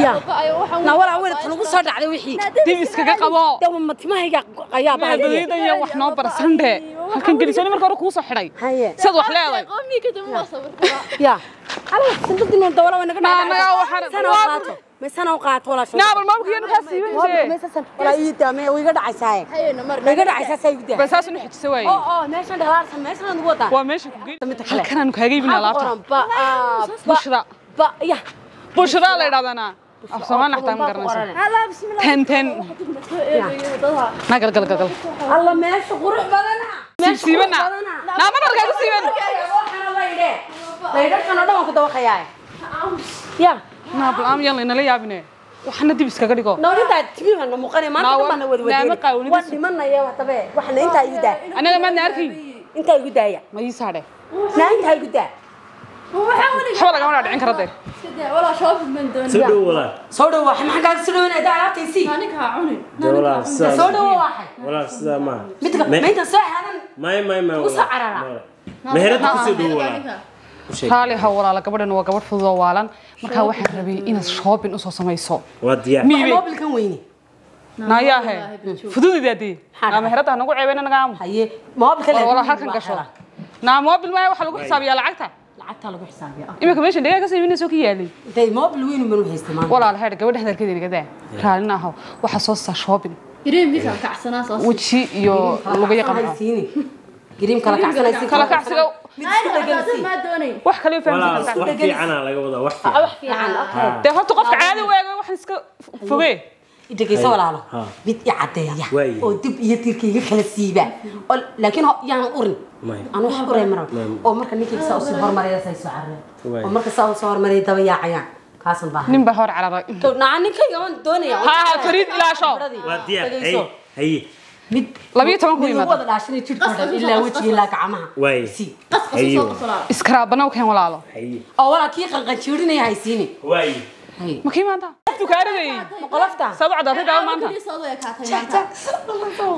يا نولا وين تنقول صار على وحي دبس كذا قبا دوم ما تماهي قيا ما بديدا يا وحنا برسنده halkan gelisoon marka ku soo xiray sad wax leeday قومي كده ما صبرت يا على سندنا دولا وين ما waxaan ما سنة وقعت ولا شيء naabal ma bukiyeen ka siiban ما سنة ولا يدا ما ويقع دعساي هينا مرة ويقع دعساي سيدا بس asan xijisa way ما شان دلار ما شان نقطة waa meesha ku geeyay halkan aan kaaga ibina laabta bushra با يا bushra la yiraahdaa af Soomaali xataa ma garanayso هلا بسم الله ten ma gal الله ماشي قروح بدنا siibana naama markaa ku siiban لا يدرك أنا دوما كده وخياي يا naabal am yalla inala yaabine waxna dib iskaga dhigo نوري ده تبيه أنا مقارنة ما أنا ودي ودي منا يا وحتى وحنا أنت يجدا anaga ma naarkii أنت يجدا يا ma ii saade لا أنت يجدا هو حاول xawla gama dhicin karade كده ولا شوف من دون سدوا ولا صورة واحد ما حد سلوين إذا عرفت يسي أنا كعوني ولا صورة واحد ولا ما مثل ما أنت صح هذا ما وسعرها مهرتك سدوا ولا haali hawla gabadhan waa gabadh fudud oo waalan marka waxaan rabay inaad shopping u soo samayso وديا miibe موبل كان ويني naayahe fududidaadii ama herada nagu ceebeen anaga am هي موبل كان wala halkan gasho naa mobil ma waxa lagu xisaabiyaa lacagta lacagta lagu xisaabiyaa imika meesha dhiga ka saybinayso ka yaalay intay mobil weyn ma haystaan walaal heer gabadha hadalkeeda inaga daa raalina ahaw waxa soo saa shopping يريم بيك كعسنا صاص waji iyo lagu yaqaan haysiini gariim kala kacsanaysi kala kacsiga ما دوني wax kale ولا fahamsan وحفي عنا laga wada وحفي wax fiican de horta qofka caadi weego wax iska fogee idageyso walaalo mid i cadeeya oo dib iyo tirkiga kala siiba laakiin yaan urin aan wax uray maro oo marka ninkii saa u soo hormaraya say soo carreen oo marka saa u soo hormaraya daba yaacayaan kaasan baa nin baa hor cararay to ninka yawan doonaya ha fariid ilaasho وديا هي mid 12 ku yimaado wada dhaashay jirkooda ilaa wajiga ilaa gacmaha واي si قص قص iskaraabana keen walaalo هي oo wala kii qanqanjiirinaya haysiini واي ma kii maanta dukaaraday qolofta sabcada taa maanta كل صوت يا كاتب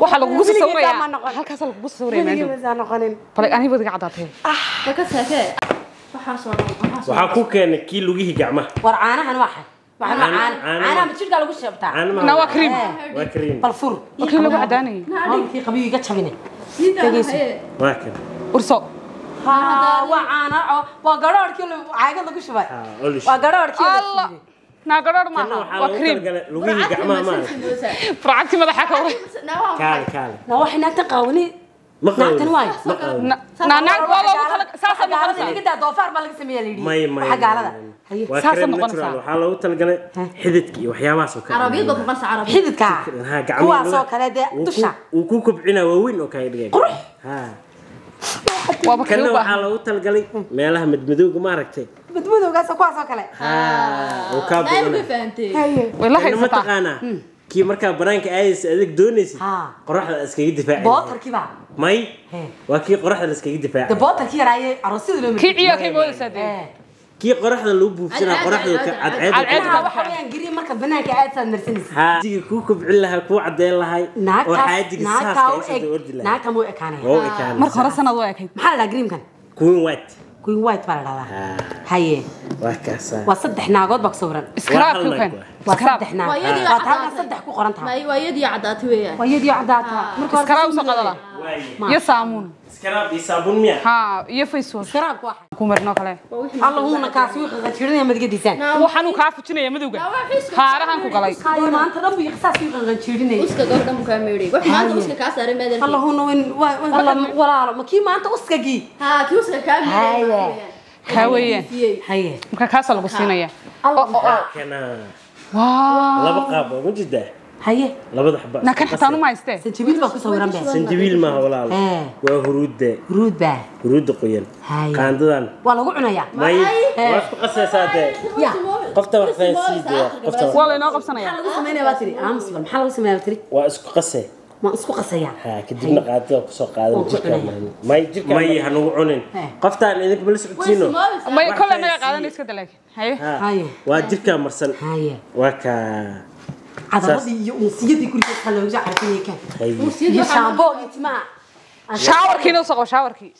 waxa lagu soo sawiraya halkaas lagu soo sawiraya ma noqonin bal ani wadiga cadaatay بكسكه وحصل waxaa ku keenay kii lugihi gacmaha war caanahan caanaha ma jirka lagu shabtaa na waa cream waa cream bal fur kii lagu cadaanay halkii qabiiga jabine waa kan urso waa caana waa garoorkii caaga lagu shubay waa garoorkii Allah na garoor ma waa cream lugihi gacmaha ma faracti madaxa ka waray kaal na waxina taqawni naagtan waay na naag wala saasa noqonaysa laga daa doofaar baa laga sameeyay leeyahay may waxa gaalada saasa noqonaysa waxaa loogu talagalay xididka iyo waxyaabahaas oo kale عربية بقص عربية xididka ha kuwaas oo kale dusha uu ku kobcinaa waaweyn oo kale dhigay ha waa bakay kana u waxaa loogu talagalay meelaha madmadowga ma aragtay madmadowgaas kuwaas oo kale oo ka لا badan يمكن فهمتي wala ma haysataa taqaanaa kii markaa banaanka aadaysa adag doonaysid qoraxda iskaga difaaci bootarkii baa may waa kii qoraxda iskaga difaaci bootarkii yaraaye aroosida loo kii ciyaar kay boodaysa kii qoraxda lagu buufsanaa qoraxda ka cadceed waxa weeyaan gari marka banaanka aad saad marsanaysa haadiga ku kobcin lahaa ku cadeyn lahay oo xaajiga saaska ay soo ordi lahaa naagta muu ekaanaya oo ekaan marka hore sanad waa ekay maxaa la gariimkan queen white queen white baa la dhadaa haye waa kaasa waa saddex naagood baa sawran scrap ku kan waa saddex naag ويدي waa taa saddex ku qoran tahay ما ويدي عدات ويا waa yadii cadaata marka scrap soo qadala iyo saamuun scrap iyo saabun miya ha iyo face wash scrap waxa ku marno kale allahuna kaasi wixii qanjirinaya madgadiisaan waxaan uu ka fujinaya madowga haarahan ku galay haye maanta dhan bii qisaas wixii qanjirinaya وسك قبل مكملي وحنا ما وسك كاسر ما ادري allahuna win walaalo ma kii maanta uskagii ها كي وسك كامل haweeyeen haye marka kaas lagu siinaya kana waa laba qaab oo jidda haye labada xabba na kan xataa ma haystee sanjabiil baa ku sawiran baa sanjabiil ma walaal waa huruud qoyan qaandadan waa lagu cunayaa may waa ku qasaysaa de qofta wax faansiido qofta waa la inoo qabsanaya lagu sameeyaa baa tiri muslim maxaa lagu sameeyaa tiri waa isku qasay ma isku qasaya ha kadibna qaadada ku soo qaadan jirka may jirka may hanugu cunin qoftaan idinka bal socodsiino may kala naga qaadan iska dalay haye waa jirka marsan haye waa ka cadaladii iyo unsiyadii guriga waxa looga carfiyay kan iyo shaambo intimaa شاوركينا وسقوا شاوركي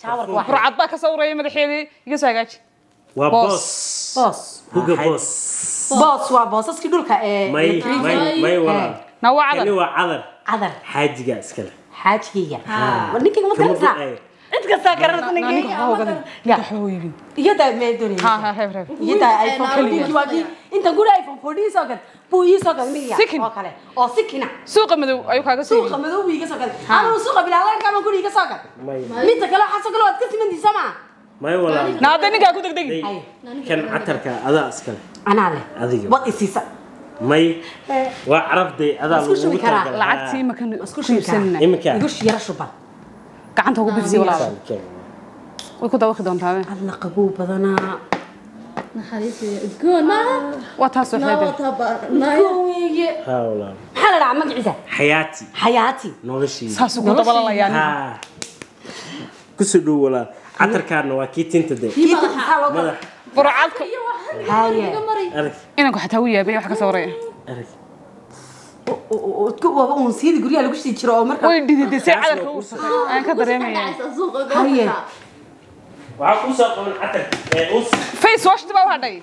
برعد بقى كسورة مدحيدي يجلس هاجي waa boss boss huga boss boos waa boosaskii dhulka ee may wala نوع كني عذر وعذر cadar حاجة اسكله xaajigayga ninkii ma garanaysaa cid kasta garanaysa ninkii حبيبي iyada meedoni ها هاي iyada iPhone kaliya waagi inta guri iPhone 4 soo gad buu ii soo gad miya oo kale oo sikina سوق مدو أيو كاغا سوق suuqa madow iga soo gad anu suuqa bilaalan kama guri iga soo gad midda kale waxa soo galo waad ka simandiisa ma may wala نادني كاكو دقدقي كان عترك هذا اسكله anaa leh adiga wad isiisa may وعرفتي هذا اسكو شوي كرا لعقتي ما كان اسكو شوي كرا إمكان يقولش يا شباب gacanta ugu bifsi walaal way ku dawaqi doontaa adna qabow badanaa naxariisi udgoon ma waa taas oo xeeday koowiye ها ولا maxaa la dhaca magaciisa حياتي xayaati نوغشي saas ugu dabalayaan ها كسدو ولا عتركان waa kii tinta de kiita maxaa loo madax burcadka haye arag inanku xataa u yaabay wax ka soo wareey arag oo waba uun siidi guriga lagu sii jiro oo marka way dhididay si calalka u safay aan ka dareemaya haye waxa ku soo qaban catark ee us face wash dibaa hadhay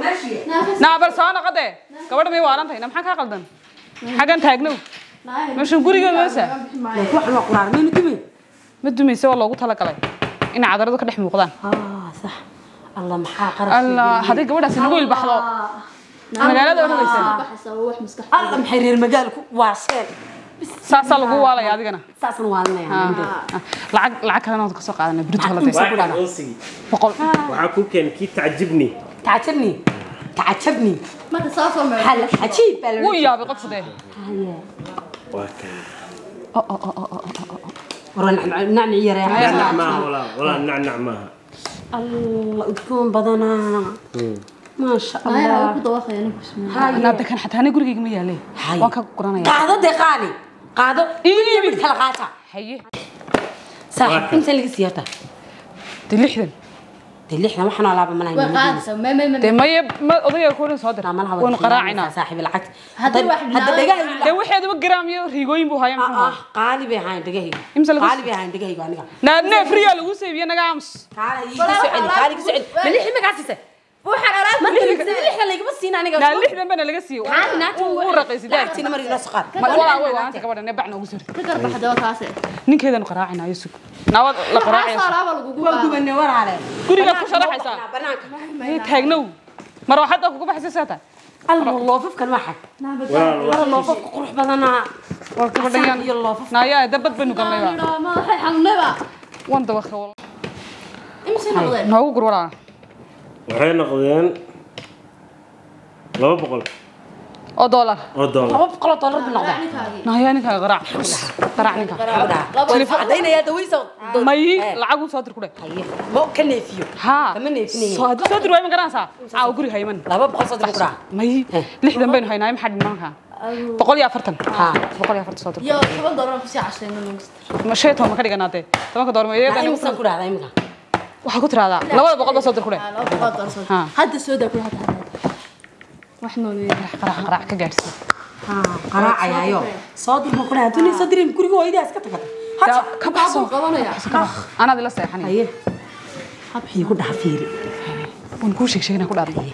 meeshii naabal soo noqode gabadha may waarantay maxaa ka qaldan xagan taagnow meeshan guriga meesha wax ma quraar ma nidimi ma dumayso waa loogu tala galay in cadaradu ka dhex muuqdaan sax allah maxaa qarash allah haday gabadhaas nagu ilbaxdo magaalada oraysan wax maskax allah maxay reer magaalku waa sheen saasa lagu waalay adigana saasan waalinaya lacag kalena ka soo qaadanay birtu kala waxa usi boqol waxa ku keen ki تعجبني تعجبني marka saasoo meel hal ajiib wuu yaabay qof sidee haye waa kan ورنا نعم يا نعنع معها ولا نعنع معها الله تكون بدنا ما شاء الله ayaa ku dawaqayna bismillah ana dadkan xataa ana gurigeyga ma yaalay waan ka quranaya qaado deeqaani qaado iibi kala qaata haye صح انت اللي سيارته dilixdan dilixna waxna laaba malayn way qaadaysa ma demay ma odayga ku soo dir wan qaraacina saaxiib lacag hadda dhagahay de waxeedu gram iyo riigooyin buu hayaan qaali bay hayn dhagahay qaali bay hayn dhagahay aniga naadna friya lagu seebiyo naga ams qaali ku socod milixi ma kaasise waxaan araad milixi laga basiin aniga na lixdan bana laga siiyo uu raqiisid lacagtina markii la saqaad waa anta gabadha bacna ugu soo ka garbaxda kaas ninkeedan qaraacina yusuf nawad la qaraacay salaaba lagu gubane waraale guriga ku sharaxaysa ay taagnow mar waxaad ku baxaysaa الله فوف كان واحد الله فوف قروح بدنا والكبديان يلا فوف نايا دبد بنو قلنا ما waxay xangnaba وان دوخ والله imsi noqdeen نو غرورا waxay noqdeen 200 oo dollar لaba boqol oo dollar binoqda نايا ninka qarac qarac ninka telefoon adayna yaa dawayso may lacag uu soo dir ku dhig ma ka neefiyo ha kama neefinayo soo dir way ma garanaysaa aa guri hayman laba boqol soo dir ku raa may lixdan baynu haynaa maxaa dhimanka 140 ha 140 soo dir yo $10 ku sii cashayna ma sheeto ma ka dhiganaatay 10 dollar ma yeedan imsan ku raada imika waxa ku tiraada 200 soo dir ku dhig $2 hadda soo daa ku hadda wax noolay qarac ka gaarsi qaraacayo soo dir ma ku raada tuni soo dirin guriga wayda iska tagad hada ka baxso qabanaya ana dila seexanay haye habxii ku dhax fiiri wan ku sheegayna ku dhaartay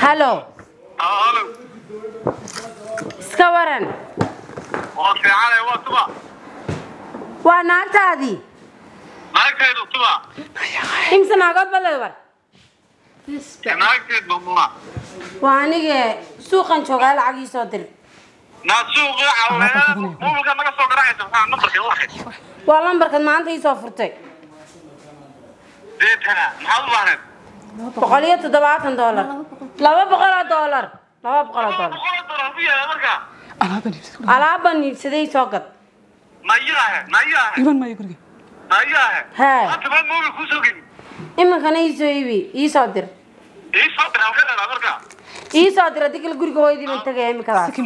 hello halo iska waran waa fiican waa tuba waa naagtaadii naagteedu tuba imsa naagad balay war naagteed bamuna waa aniga suuqan joogaa lacagii soo dir naasuuqa cawleeda mobilka naga soo garaacaysa maxaa nambarkii waxay waa lambarkan maanta ii soo furtay deetana maxaad u baahneed $170 $200 alaabban iibsaday soo gad nayahe iman maayo guriga nayahe Hee. maanta baan mobil kuu soo geli iminkana ii soo iibi ii soo dir ii soo dir halka dheeraa marka ii soo dir haddii kale guriga hooyadii baan tagaya iminkadaas sakin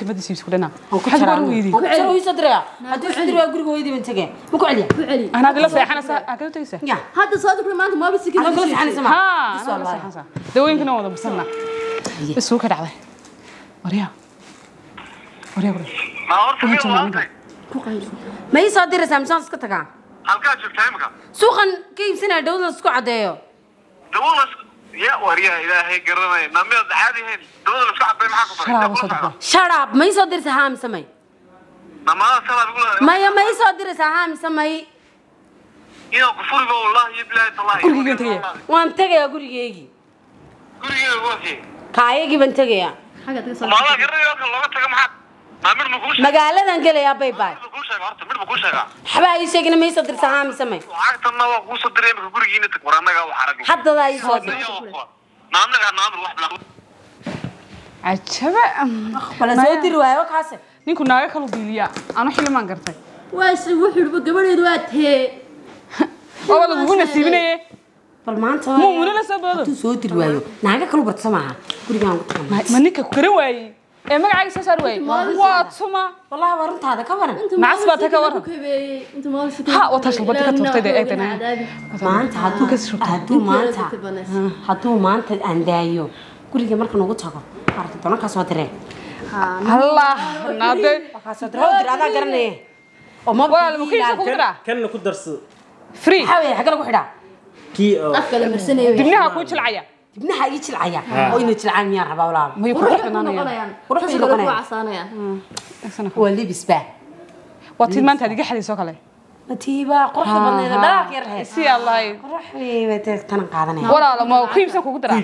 badisiis ku dhana ku jiraa ii soo diraya haddii ii soo dir waa guriga hooyadii baan tagaya ma ku celiya ku celi ana dila seexanaysa aa ka tageysa ya hadda soo daa maanta ma bisi anoo kala saxanaysa ma ha ana dila seexanaysa dawooyinkana wada basana isuu ka dhacday wariya ma horta meel waantay ma ii soo diraysaa mise waan iska tagaa halkaa joogtaa imika suuqan ka iibsanaya dhawda isku caddeeyo dawolas يا وريها إلهي قرنا نميض عادي هين دول الفعل بين حقه شراب ما يصدر سهام سمي نما سلام يقول ما يصدر سهام سمي يا كفر والله يبلا الله وان تجي يا قريجي كايجي بنتجي حاجه تصل ما لا قرنا يا الله تجي محد ما من مقولش مقالة نقول يا باي باي مقولش يا عرفت من مقولش يا حبايبي شيء ما يصدر سهام سمي عقدنا وقوس الدريم كقولي جينتك ورانا جا وحرق حتى لا يصدر نعمل واحد عجبة ولا صدر وايو كاسه نينكو ناقة كلو ديليا أنا حلمان قرتي واش وحول قبل دواتي والله بقول نسيبني بل ما أنت مو من لا سبب صدر وايو ناقة كلو برتسمعها قولي ما نيكا كروي إيه ما عايز أسروي واتسما والله ورنت هذا كورن مع سباتها كورن انت ما وش ها وتشل بدك تفتي ده إيه تاني ما أنت هاتو ما أنت عندايو قولي مركز نقول تاكو عرفت أنا كسوتري الله نادي كسوتري هذا قرني وما ولا ممكن كودرا كان كدرس فري حاول حق لو خدا كي افكار مرسنيه دبنها كوش العيا ابنها يجي العيا او انه تلعب يا ربا ولا ما يكون حنانيا روح في يلقنا عصانيا ولي بسبا واتيد ما أنت هذيك حدي سوكله متيبا قرح بدنا دراك يرهي سي الله روحي متى تنقادني ولا ما كيف كودرا لا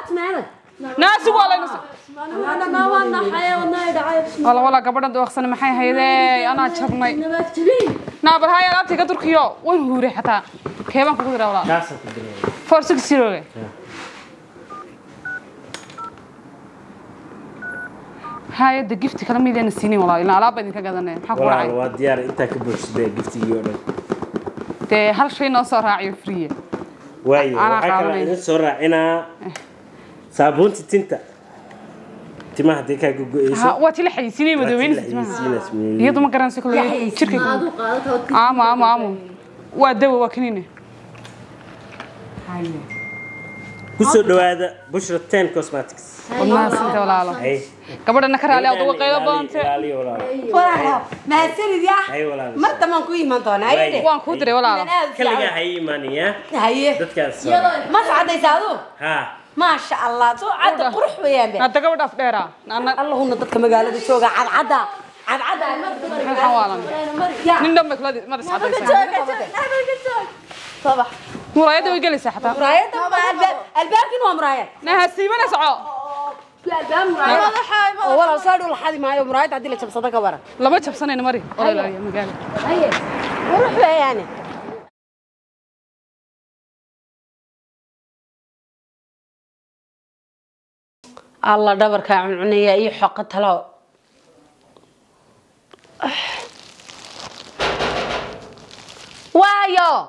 تمام ناس ولا ناس انا ما وانا حيوان دعايه والله قبل دو أخسن محي هيدا أنا شرمي نابر هاي لا تيجي تركيا وين هوري حتى كيف أنك كودرا ولا كاسة الدنيا فرصة كسيرة هاي ده جفتي كلام يدين السنين والله إلا على بدي كجدنا حق ولا وراي الواد ديار أنت كبرش ده جفتي يورد ده هالشيء نصر راعي فريه واي أنا وحكى قارني. نصر أنا صابون تنتا تما هديك أقول إيش واتي لحي سنين مدوين يدو ما قرن سكول شركة آمو ودوا وكنينه كسر هذا بشرة تين كوسماتكس والله سنت ولا لا أي قبل أنا كرالي أو قيلة بانت ولا ما سيري يا أي ولا ما تمام كوي ما تونا هاي وان كودري ولا لا كلها هي مانية هاي دتك ما سعد يساعدوا ها ما شاء الله تو عاد قرح ويان أنت قبل أفدرا أنا اللهم ضدك مقالة شوقة عاد حوالا نندم بكلا ما تسعد صباح مراية ده ويجلس حتى مراية الباب كنا مراية نهسي ما نسعى لا الباب مراية ولا صاروا لحد ما هي مراية عدي لك بصدق كبر لما تشبسني أنا مري ولا لا يا مقالة هي وروح بقى يعني الله دبر كعنية أي حقتها له وايو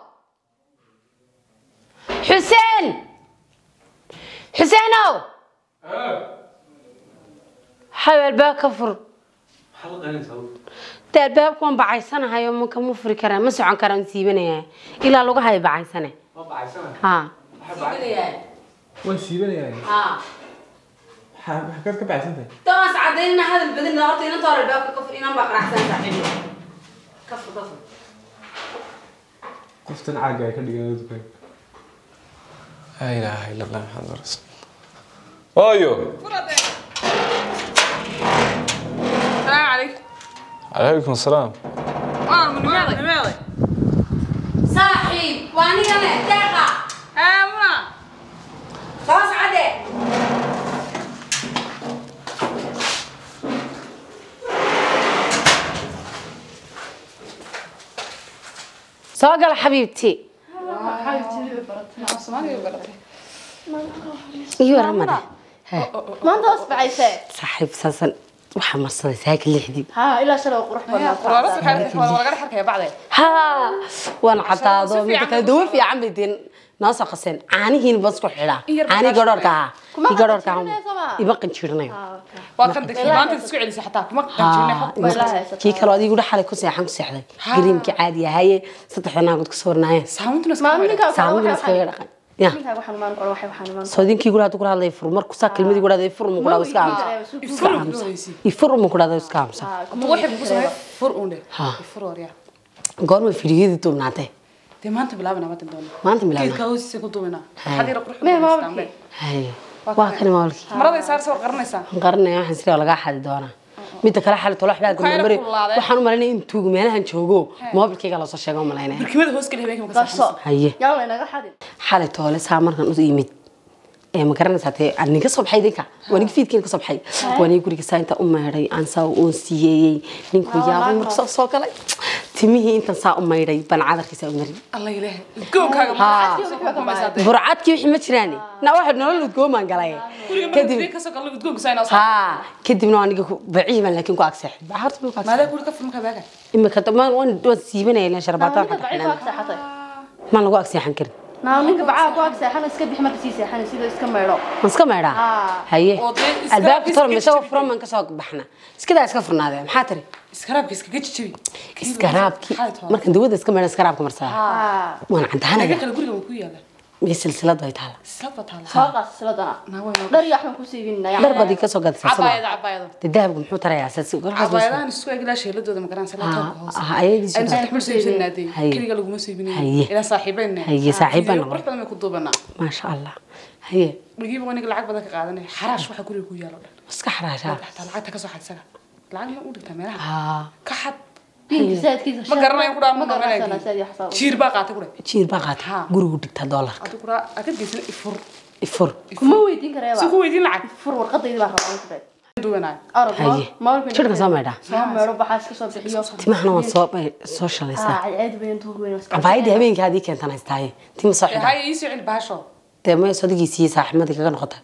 حسينو حاول الباب كفر تا الباب كون بعيسنا هاي يوم كم مفري كرام مسعون كرام سيبني إلا لوجا هاي بعيسنا ها وسيبني يعني حكيت كيف بعيسنتي توماس عدينا هذا البدن نعطينا طار الباب كفر إنا بقرا أحسن صاحبي كفر قفتن عاقة كده جنودك لا إله إلا الله محمد رسول أيوه السلام عليكم عليكم السلام من ماذا صاحب وأنا كمان دقة منى خلاص عدي ساقل حبيبتي ايوه رمضان ما انت اصبع عيسى صاحب ساسن waxa marsaday saak lixdii ها الى شلو قروح بدنا قرارات حركة ولا غير حركة بعدين ها وانا عطاado mid ka duwan fiican bidin naasa qasan caanihiin bas ku xidha caani gadorka iba qanjirnayo waa kan dadkii maanta isku celisay xataa kuma qanjirnay kii kale adigu dhaxalay ku seexan ku seexday gariimki caadi ahay saddexdana good ku soornaayeen saamuna iska dhaqan يا صديقي يقول هذا كل هذا يفر مركو ساكل مدي يقول هذا يفر مقول هذا إسكامس يفر مقول هذا إسكامس واحد بقول يفر ونه يفر وريا قال ما في ريدي توم نعته ما أنت بلعبنا ما تندون ما أنت بلعبنا كيف كويس يقولوا منا حد يروح ما هاي واكل مالك مرضي صار سو قرنيسا قرنيا waxaan sidoo laga xadi doonaa mid kale xal tolo waxba gambar waxaan u maleynay in tuug meelahan joogo mobilkayga la soo sheego maleynay barkimada hoos kale habeenka ma ka soo haye yalla inaga xadin xal tolo saamarkan u yimid ma garanaysaa tee aniga soo baxay dinka waniga fiidkeen ka soo baxay waniga guriga saanta u meeray aan saa u siiyay ninku yaabay markuu soo galay timihii inta saa u meeray ban cadarkiisa u marin Allah ilaahay goobkaaga ma burcadkii wixii ma jiraan na waxa nolol goomaan galay kadib ka soo galay gudgoon sayna ha kadibna aniga baciima laakiin ku agseex baxartu ku agseex maada ku ka furma ka baaga imika tamaan waan siibanay la sharbaatan ma lagu agseexan karin ninka bacaa ku agseexan iska bix marka sii seexan sida iska meedho iska meedha haye albaabka tor meesha furman ka soo baxna iska daa iska furnaadeen maxaa tiri iskaraabka iska gajijabi iskaraabki marka dawada iska meedha iskaraabka marsaa waan cantaanaga kala guriga ku yaala mi silsilad ay taala soo silsilada dhar yaxan ku siibinaya dhar badi ka soo gadaysa cabaayada dahabku muxuu tarayaa asaasi cabaayadahan isku egla sheeladooda ma garan salaata hoos ayadiis ay taxmil siibinaadey kaliya lagu ma siibinayo ila saaxiibana haye saaxiibana wax badan ku duubana ma sha Allah haye dhigiib waniga lacag badan ka qaadanay xaraash waxa guriga ku yaalo dhan iska xaraasha lacagta ka soo xadsaga lacag ma u dhigtaa meelaha ka xad ma garanayo ku dhaan ma garanayo jiir baa qaatay gurigu dhigta dollarka adu kura akad geysan ifur kuma weydiin kareeba si ku weydiin lacag ifur warqadayda baa rabaa ku dhay duwanaa haye shirka soo meedha soo meedho baxaas ka soo bixiyo timahna waan soo shalaysaa caad weyn tuug weyn cabaayada habeenka hadii keentan haystaaye tima soo xidha haye ii soo cil baasho deemay sodigiisii saaxiibadii kaga noqotay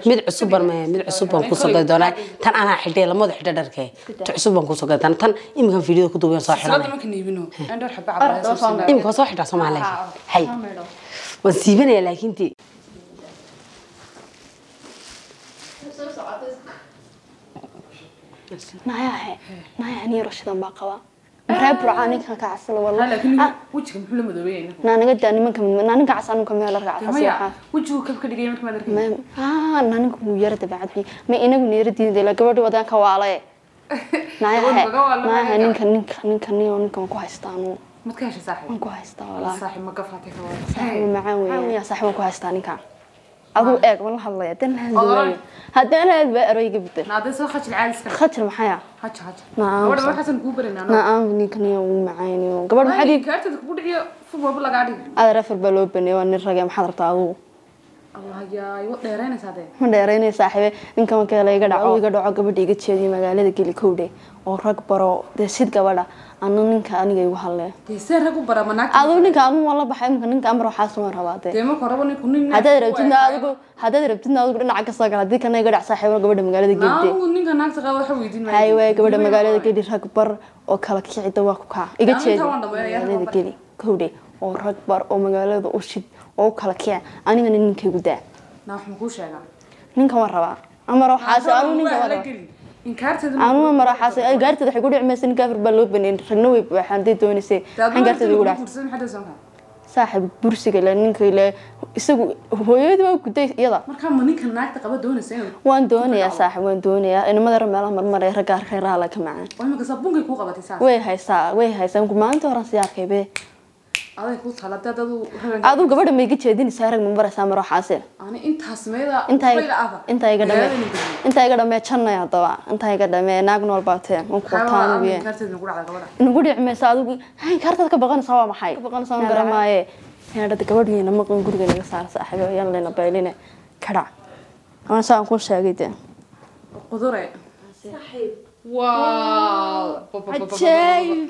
mid cusub baan ku soo gaday doonaa tan ana xidhay lamada xidhay dharkay ta cusub baan ku soo gaday tan imkan fiidiyada ku duubay soo xidhay ma kaniibino andor xabba cabaayada imkan soo xidhaa Soomaaliya hay waan siibanaya laakiin tii naya ni rashidan baa qaba marab ruuxani kan ka casal wallahi laakiin wajiga muxuu la madoobeeyay naaniga daanimanka naaniga casan ka meel arka casal wajigu ka dhigay markii ma darkay naaniga uu yar dabacad fi ma inagu neeradii la gabadh wadan ka waalay naya ninka ku haystaano ma ka heshay saaxiib ku haystaa wallahi saaxiib ma gafaatay ka waalay saaxiib macaan weey ya saaxiib ku haystaa ninka adu eeg wala hadlaya dan hadana ba arayga bidan naada soo khajil caaliska khajil maxaya haja gabadha waxaan ku baranaa naam ninkan uu macaaniyo gabadh maxay kaartada ku dhiciyo fubo laga dhig aad rafal baa loo baneeyay waa nin ragay maxaad rabtaa adu Allah yaa iyo dheereynaysaa de ma dheereynay saaxiibe ninkan ka la iga dhaco gabadha iga jeediyo magaalada geli kowde oo rag baro sid gabadha anu ninka aniga igu hadlay see rag u bara manaag adu ninka anu wala baxay ninka amar waxa soo rabaatay deema korabo ninku nin hadad rabtid adigu dhinaca ka soo gal hadii kana iga dhac saaxiibo gabadha magaalada geli ninka naagta qaba waxa weydiin ma ay way gabadha magaalada geli rag bar oo kala kicida waa ku ka iga jeediyo magaalada geli kowde oo rag bar oo magaalada u shid oo kala kici aniga ninkaygu daa wax ma ku sheegaa ninka waan rabaa amar waxa anu ninka waan rabaa anu amar waxa ay gaartada waxay ku dhicmaysan gaafir baa loo baneeyay ragna way waxaan doonaysay waxaan gaartada ugu dhac saaxiib bursiga la ninka ila isagu hooyadu waa guday iyada marka ma ninka naagta qaba doonaysay waan doonayaa saaxiib waan doonayaa inamada meelaha marmar ay ragaar khayraha la ka macaan waa imika sabunkay ku qabatay saas way haysaa ku maanta horan siyaarkay be aday ku talada adu gabadha ma iga jeedinaysaa rag ma baraysaa mar waxaaseen ani intaas meeda inta iga dhamee jannay hadaba inta iga dhamee naag nool baateen oo ku taan biye nagu dhicmaysa adigu hay kartada ka baqanaysaa waa maxay ka baqanaysaa garamaaye yaadada gabadhiina maqan guriga naga saar saaxiibo yaan leena bayline kada aan saan ku sheegay de qudure saaxiib wow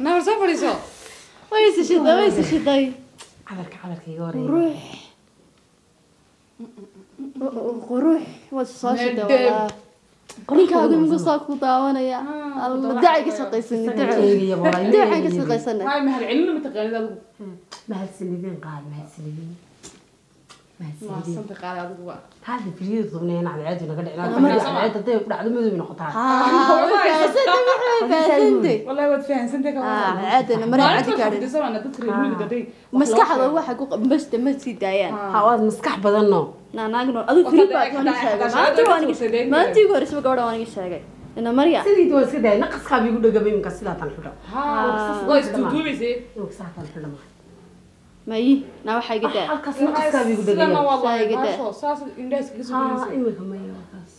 nabar soo fadhiiso ويش شداي عبرك يوري روح وصاش دوا ninka aad ugu soo ku daawanaya alla dacay ka shaqaysan dacay ka shaqaysan hay mahal cilmi ma taqaanid adigu mahal sinidin qaad mahal sinidin ما صدق قال أبوه هذا بريد ضمنين على العيد ولا قد العيد ده يقطع دم ذي نقطعها فاسندي والله ود فيها سنتك عاد أنا مرة عاد كارد أنا تذكر الولد ده مسكح هذا واحد بس دم تسيدايان هواز مسكح بدنه ناقنو أدو فريد بعد ما أنتي قارس بقولة وأنا كشاجي إنه مريا سيدي دوس كده نقص خابي يقول قبل من كسلة تنحدر ها قايس تدوبي زي وكسات تنحدر ماي نا waxay gadaa halkaas naqaska bigu dhagay sidana Say wallahi gada. baasho saas indhaas kaga soo ha imika ma halkaas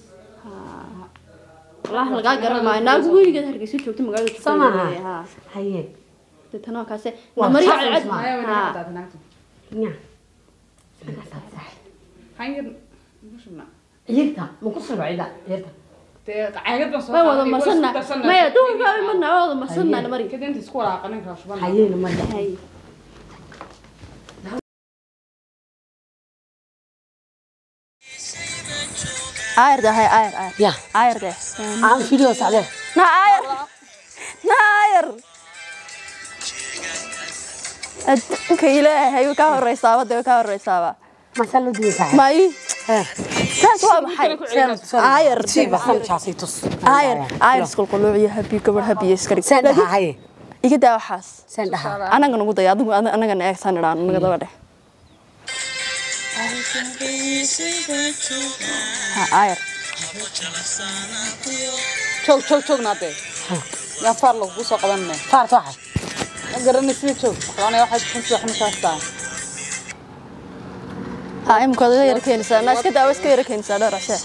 والله laga garanayo naag weeyga hargeysa joogto magaalada Samaha. ha haye dadana kaase Waa mari saas cad isma. Ayo ha wada naagto nya hangir mushna yirta ma ku soo bacida yirta caagad baan soo way wada masana maya duur baa marna wada masana mari kadinta isku walaaqanin ka shuban haye ma hay ayr da hay ayr ya ayr da aan video saade na ayr adka ilaahay ka horeysaa wada ka horeysaa ma salo diin saade may saas waa maxay ayr tiba samchaasay tus ayr iskul quluuciya habi gabar habi iskari sandaha haye iga daa waxaas sandaha anaga nagu day adigu anaga na eegsan iraan naga daba dheh ha ayr joog naade ya far lagu soo qabanay faarto waxa garanay sida joog waxaan waxa ku soo xamsaastaa ha imka yar keenaysa naas ka daawas ka yar keenaysa dharasha